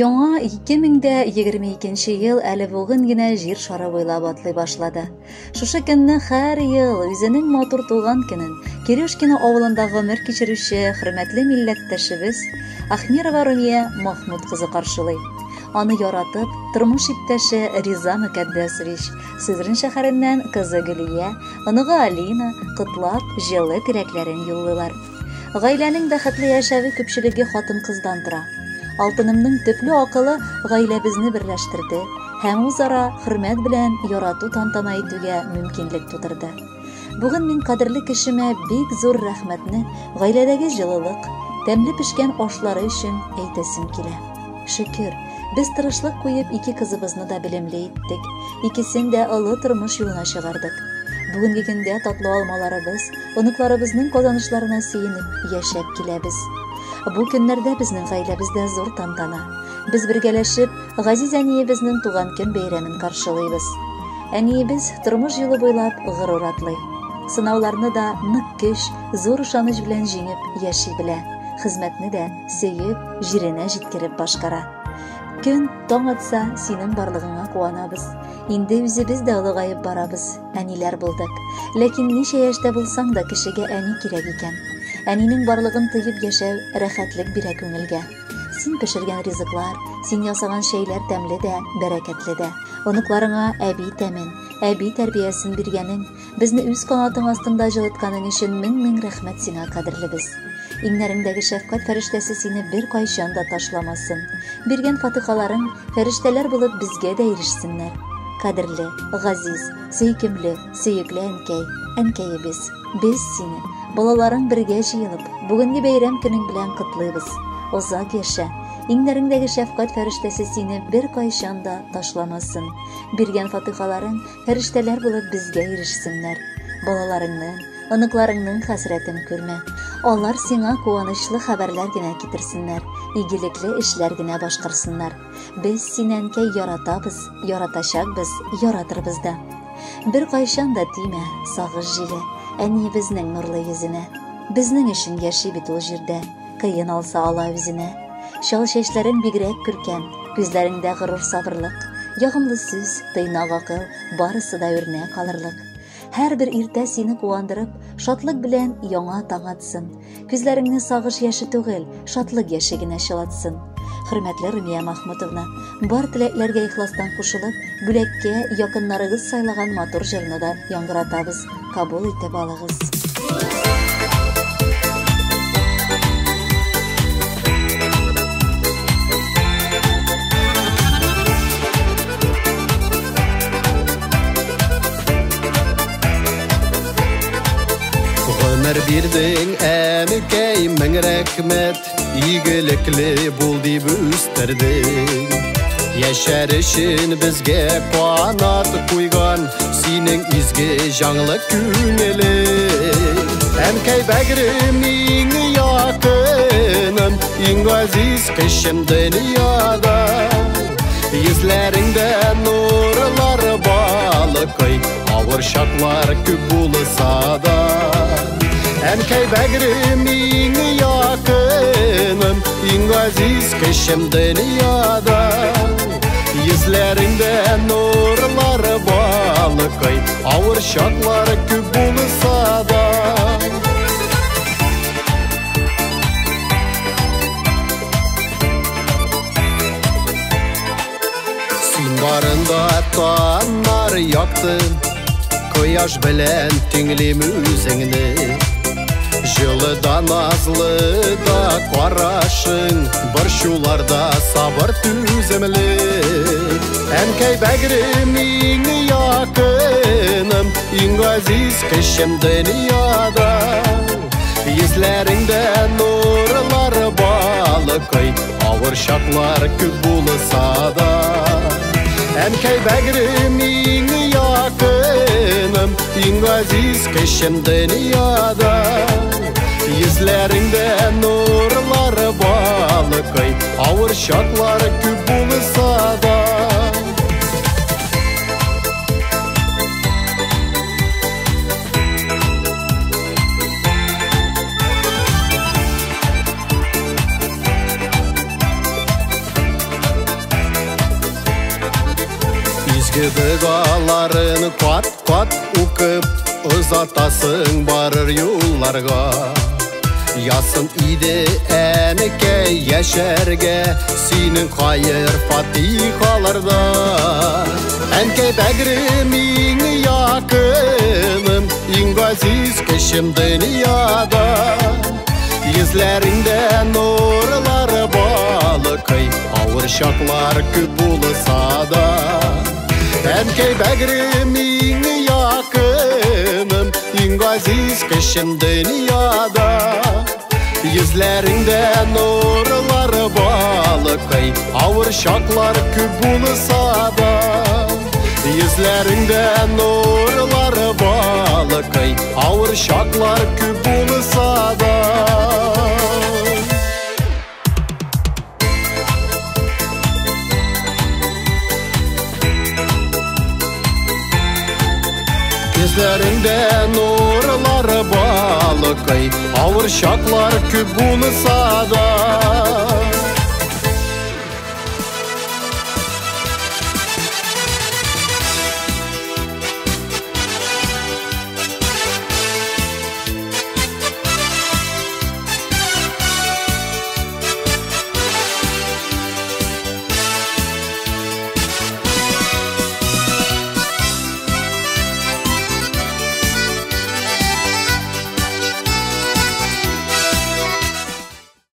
Яңа 2022 ел әле бүген генә җир шары буйлап атлый башлады. Шушы көнне һәр ел үзенең матур туган көнен Кирешкино авылында гомер кичерүче хөрмәтле милләттәшебез Ахмирова Румия Махмуд кызы каршылый. Аны яратып, тормыш иптәше Риза Мөкәддәсович, Сызран шәһәреннән кызы Гөлия, оныгы Алина котлап, җылы теләкләрен юллыйлар. Гаиләнең бәхетле яшәве күпчелеге хатын-кыздан тора. Алтынымның төпле акылы гаиләбезне берләштерде һәм үзара хөрмәт белән ярату тантана итүгә мөмкинлек тудырды. Бүген мин кадерле кешемә бик зур рәхмәтне гаиләдәге җылылык, тәмле пешкән ашлары өчен әйтәсем килә. Шөкер, без тырышлык куеп ике кызыбызны да белемле иттек, икесен дә олы тормыш юлына чыгардык. Бүгенге көндә татлы алмаларыбыз, оныкларыбызның казанышларына сөенеп яшәп киләбез. Бу көннәрдә безнең гаиләбездә зур тантана. Без бергәләшеп Газиз әниебезнең туган көн бәйрәмен каршылыйбыз. Әниебез тормыш юлы буйлап горур атлый. Сынауларны да нык көч, зур ышаныч белән җиңеп яши белә. Хезмәтне дә сөеп, җиренә җиткереп башкара. Көн таң атса, синең барлыгыңа куанабыз. Инде үзебез дә олыгаеп барабыз. Әниләр булдык. Ләкин ничә яшьтә булсаң да кешегә әни кирәк икән. Әнинең барлыгын тыйып яшәү рәхәтлек бирә күңелгә. Син пешергән ризыклар, син ясаган шәйләр тәмле дә, бәрәкәтле дә. Оныкларыңа әби тәмен, әби тәрбиясен биргәнең, безне үз канатың астында җылытканың өчен мең рәхмәт сиңа, кадерлебез. Иңнәреңдәге шәфкать фәрештәсе сине бер кайчан да ташламасын. Биргән фатихаларың фәрештәләр булып безгә дә ирешсеннәр. Кадерле, газиз, сөйкемле, сөекле әнкәебез, без сине, балаларың бергә җыелып, бүгенге бәйрәм көнең белән котлыйбыз. Озак яшә, иңнәреңдәге шәфкать фәрештәсе сине бер кайчан да ташламасын. Биргән фатихаларың фәрештәләр булып безгә ирешсеннәр. Балаларыңның, оныкларыңның хәсрәтен күрмә. Алар сиңа куанычлы хәбәрләр генә китерсеннәр, игелекле эшләр генә башкарсыннар. Без синәнкәй яратабыз, яратачакбыз, яратырбыз да. Бер кайчан да тимә, сагыш җиле, әниебезнең нурлы йөзенә. Безнең өчен яши бит ул җирдә, кыен алса ала үзенә. Шал чәчләрең бигрәк күркәм, күзләреңдә горур сабырлык, ягымлы сүз, тыйнак акыл, барысы да үрнәк алырлык. Һәр бер иртә сине куандырып, шатлык белән яңа таң атсын. Күзләреңне сагыш яше түгел, шатлык яше генә чылатсын. Хөрмәтле Румия Махмутовна, бар теләкләргә ихластан кушылып, бүләккә якыннарыгыз сайлаган матур җырны да яңгыратабыз. Кабул итеп алыгыз. Ömür birдің әмекәй мең рәхмәт, игелекле бул дип үстердең. Яшәр өчен безгә канат куйган синең изге җанлы күңелең. Әнкәй бәгърем иң якыным, иң газиз кешем дөньяда. Йөзләреңдә нурлар балыкый, авыр чаклар күп булса да. Әнкәй бәгърем иң якыным, иң газиз кешем дөньяда. Йөзләреңдә нурлар балыкый, авыр чаклар күп булса да. Син барында танар якты, кояш белән тиңлим үзеңне. Җылы да назлы да карашың, борчуларда сабыр түземлек. Әнкәй бәгърем иң якыным, иң газиз кешем дөньяда. Йөзләреңдә нурлар балыкый, авыр чаклар күп булса да. Әнкәй бәгърем иң якыным, иң газиз кешем дөньяда. Йөзләреңдә нурлар балыкый, авыр чаклар күп булса да. Ezgi dağların kat ukıp uzatasın barır yollarga. Yasın idi enike yeşerge senin hayır fatikalarda. Enke begrimin yakınım ingaziz keşim dünyada. Yüzlerinde nurlar balıkay ağır şaklar küp bulsa da. Enke begrimin yakınım ingaziz keşim dünyada. Yüzlerinde nurlar balıkay ağır şaklar küp bulsa da. Yüzlerinde nurlar balıkay ağır şaklar küp bulsa da. Yüzlerinde nurlar balıkay ağır şaklar küp bulsa da.